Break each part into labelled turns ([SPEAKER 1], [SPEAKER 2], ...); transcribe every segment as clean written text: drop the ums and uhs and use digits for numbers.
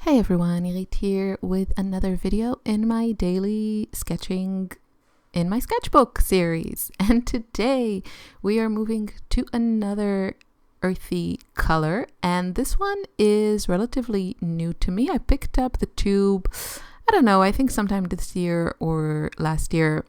[SPEAKER 1] Hey everyone, Irit here with another video in my daily sketching in my sketchbook series. And today we are moving to another earthy color, and this one is relatively new to me. I picked up the tube, I don't know, I think sometime this year or last year,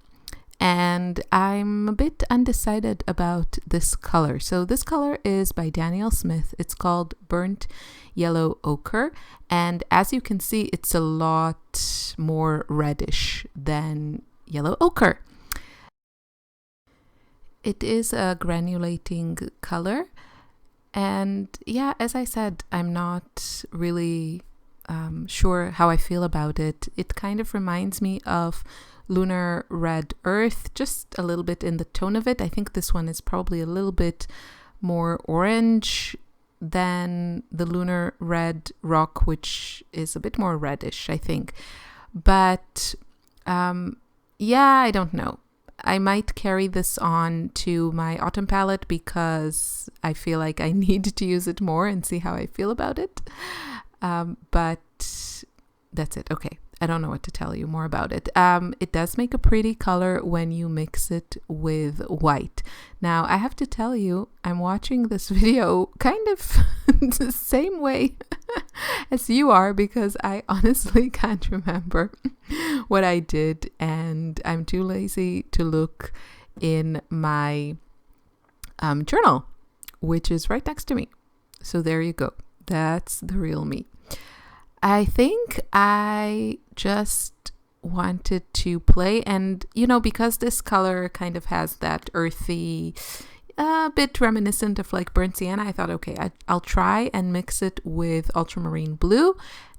[SPEAKER 1] and I'm a bit undecided about this color. So this color is by Daniel Smith. It's called Burnt Yellow Ochre, and as you can see, it's a lot more reddish than yellow ochre. It is a granulating color, and yeah, as I said, I'm not really sure how I feel about it. It kind of reminds me of Lunar Red Earth, just a little bit in the tone of it. I think this one is probably a little bit more orange than the Lunar Red Rock, which is a bit more reddish, I think. But yeah, I don't know. I might carry this on to my autumn palette because I feel like I need to use it more and see how I feel about it. But that's it. Okay. I don't know what to tell you more about it. It does make a pretty color when you mix it with white. Now, I have to tell you, I'm watching this video kind of the same way as you are, because I honestly can't remember what I did, and I'm too lazy to look in my journal, which is right next to me. So there you go. That's the real me. I think I just wanted to play, and because this color kind of has that earthy, bit reminiscent of like burnt sienna, I thought, okay, I'll try and mix it with ultramarine blue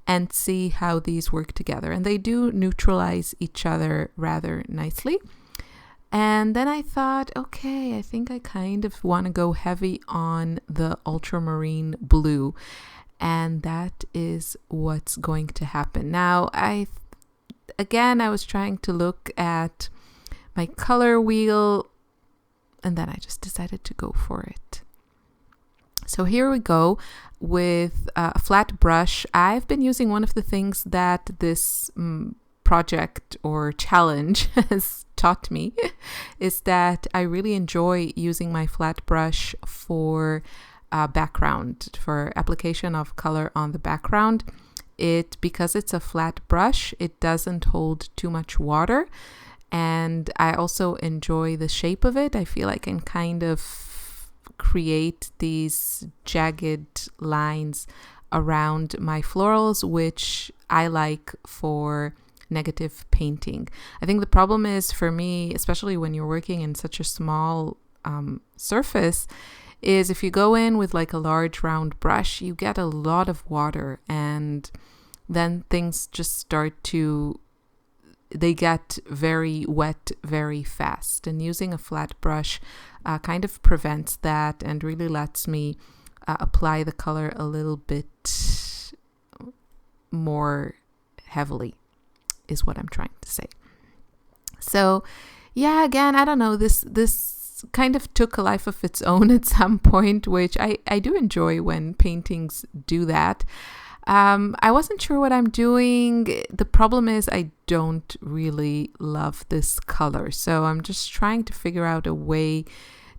[SPEAKER 1] and see how these work together. And they do neutralize each other rather nicely. And then I thought, okay, I think I kind of want to go heavy on the ultramarine blue. And that is what's going to happen. Now, I was trying to look at my color wheel, and then I just decided to go for it. So here we go with a flat brush. I've been using one of the things that this project or challenge has taught me is that I really enjoy using my flat brush for background, for application of color on the background. Because it's a flat brush, it doesn't hold too much water, and I also enjoy the shape of it. I feel I can kind of create these jagged lines around my florals, which I like for negative painting. I think the problem is for me, especially when you're working in such a small surface, is if you go in with like a large round brush, you get a lot of water, and then things just they get very wet very fast. And using a flat brush kind of prevents that and really lets me apply the color a little bit more heavily, is what I'm trying to say. So yeah, again, I don't know, this kind of took a life of its own at some point, which I do enjoy when paintings do that. I wasn't sure what I'm doing. The problem is I don't really love this color, so I'm just trying to figure out a way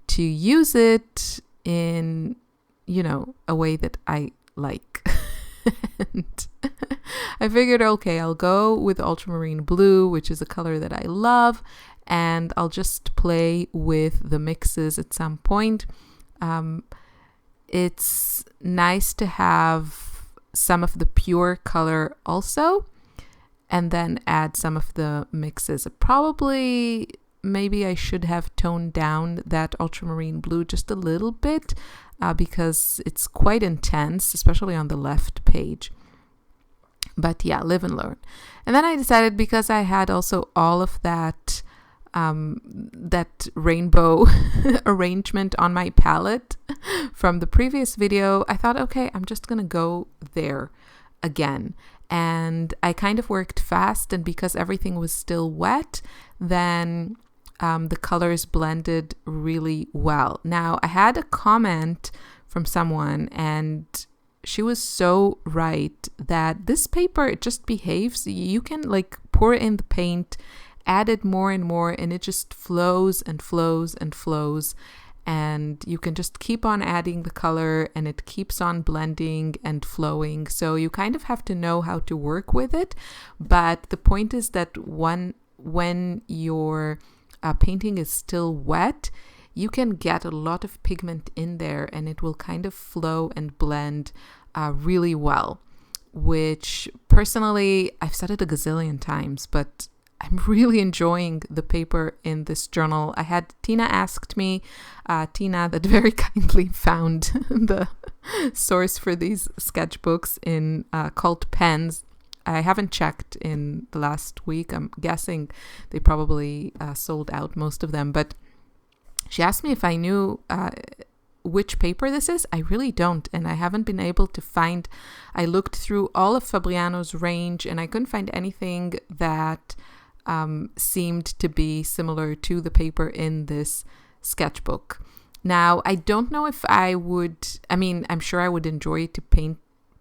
[SPEAKER 1] to use it in, a way that I like. And I figured, okay, I'll go with ultramarine blue, which is a color that I love, and I'll just play with the mixes at some point. It's nice to have some of the pure color also, and then add some of the mixes. Maybe I should have toned down that ultramarine blue just a little bit, because it's quite intense, especially on the left page. But yeah, live and learn. And then I decided, because I had also all of that rainbow arrangement on my palette from the previous video, I thought, okay, I'm just gonna go there again. And I kind of worked fast, and because everything was still wet, then the colors blended really well. Now, I had a comment from someone, and she was so right that this paper, it just behaves. You can like pour in the paint, add it more and more, and it just flows and flows and flows. And you can just keep on adding the color and it keeps on blending and flowing. So you kind of have to know how to work with it. But the point is that when your painting is still wet, you can get a lot of pigment in there and it will kind of flow and blend really well, which personally, I've said it a gazillion times, but I'm really enjoying the paper in this journal. I had Tina asked me, Tina that very kindly found the source for these sketchbooks in cult pens. I haven't checked in the last week. I'm guessing they probably sold out most of them, but she asked me if I knew which paper this is. I really don't, and I haven't been able to find. I looked through all of Fabriano's range and I couldn't find anything that seemed to be similar to the paper in this sketchbook. Now, I don't know if I would, I'm sure I would enjoy to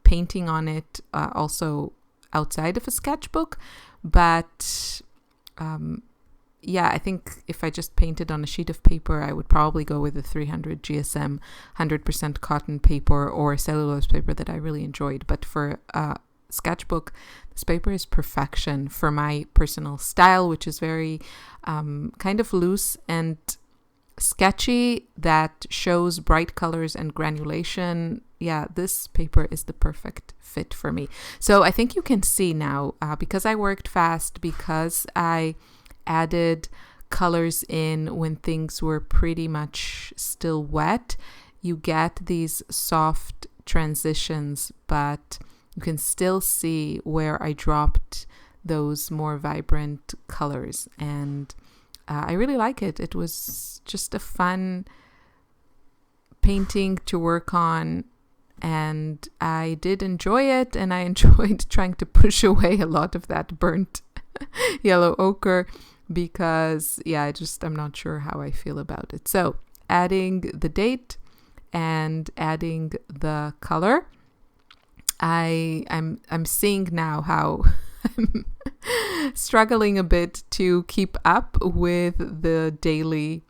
[SPEAKER 1] painting on it also outside of a sketchbook, but I think if I just painted on a sheet of paper, I would probably go with a 300 GSM 100% cotton paper or cellulose paper that I really enjoyed. But for sketchbook, this paper is perfection for my personal style, which is very kind of loose and sketchy, that shows bright colors and granulation. Yeah, this paper is the perfect fit for me. So I think you can see now, because I worked fast, because I added colors in when things were pretty much still wet, you get these soft transitions, but you can still see where I dropped those more vibrant colors. And I really like it. It was just a fun painting to work on. And I did enjoy it. And I enjoyed trying to push away a lot of that burnt yellow ochre because, I'm not sure how I feel about it. So adding the date and adding the color. I'm seeing now how I'm struggling a bit to keep up with the daily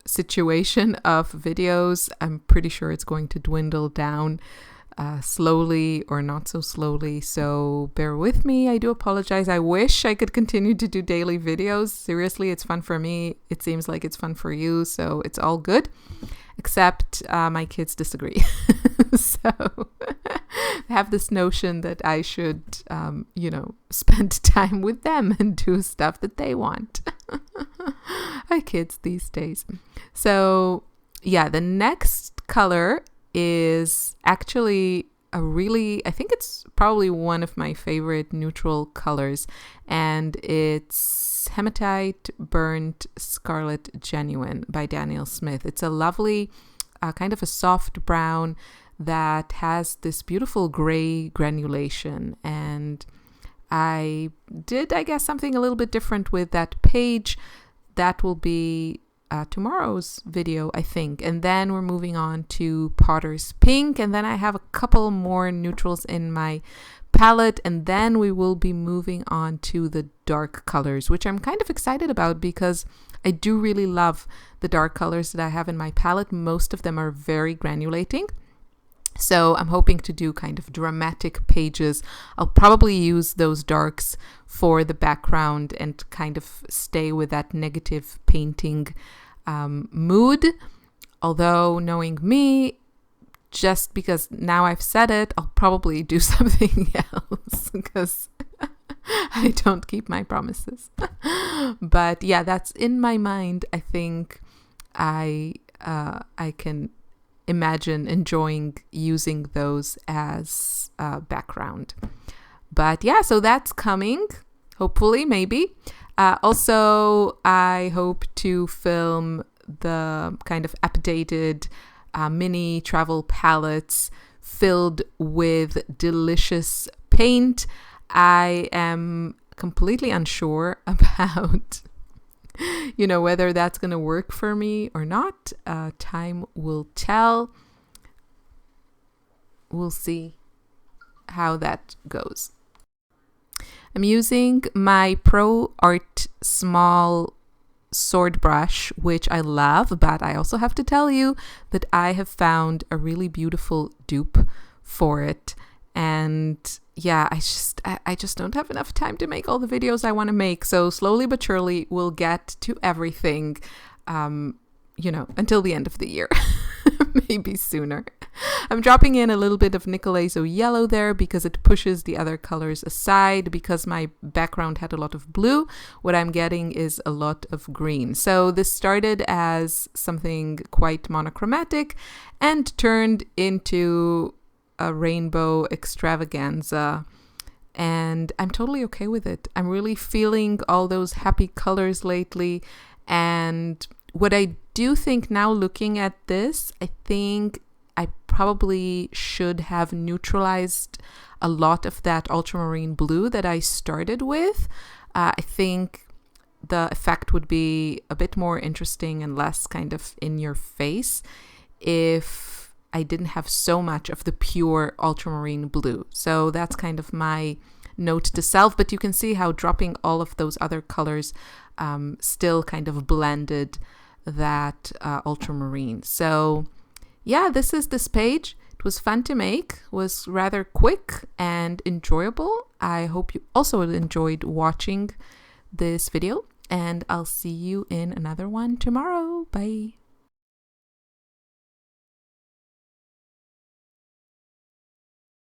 [SPEAKER 1] situation of videos. I'm pretty sure it's going to dwindle down slowly or not so slowly. So bear with me. I do apologize. I wish I could continue to do daily videos. Seriously, it's fun for me. It seems like it's fun for you. So it's all good. Except my kids disagree. So I have this notion that I should, spend time with them and do stuff that they want. My kids these days. So the next color is actually I think it's probably one of my favorite neutral colors, and it's Hematite Burnt Scarlet Genuine by Daniel Smith. It's a lovely kind of a soft brown that has this beautiful gray granulation, and I did, something a little bit different with that page. That will be tomorrow's video, I think. And then we're moving on to Potter's Pink, and then I have a couple more neutrals in my palette, and then we will be moving on to the dark colors, which I'm kind of excited about because I do really love the dark colors that I have in my palette. Most of them are very granulating. So I'm hoping to do kind of dramatic pages. I'll probably use those darks for the background and kind of stay with that negative painting mood. Although knowing me, just because now I've said it, I'll probably do something else because I don't keep my promises. But that's in my mind. I think I can imagine enjoying using those as background. But so that's coming, hopefully, maybe. Also, I hope to film the kind of updated mini travel palettes filled with delicious paint. I am completely unsure about whether that's going to work for me or not. Time will tell. we'll see how that goes. I'm using my Pro Art small sword brush, which I love, but I also have to tell you that I have found a really beautiful dupe for it. And yeah, I just don't have enough time to make all the videos I want to make. So slowly but surely we'll get to everything, you know, until the end of the year, maybe sooner. I'm dropping in a little bit of Nicolazo yellow there because it pushes the other colors aside. Because my background had a lot of blue, what I'm getting is a lot of green. So this started as something quite monochromatic and turned into a rainbow extravaganza. And I'm totally okay with it. I'm really feeling all those happy colors lately. And what I do think now, looking at this, I think I probably should have neutralized a lot of that ultramarine blue that I started with. I think the effect would be a bit more interesting and less kind of in your face if I didn't have so much of the pure ultramarine blue. So that's kind of my note to self, but you can see how dropping all of those other colors still kind of blended that ultramarine. So yeah, this is this page. It was fun to make, was rather quick and enjoyable. I hope you also enjoyed watching this video, and I'll see you in another one tomorrow. Bye.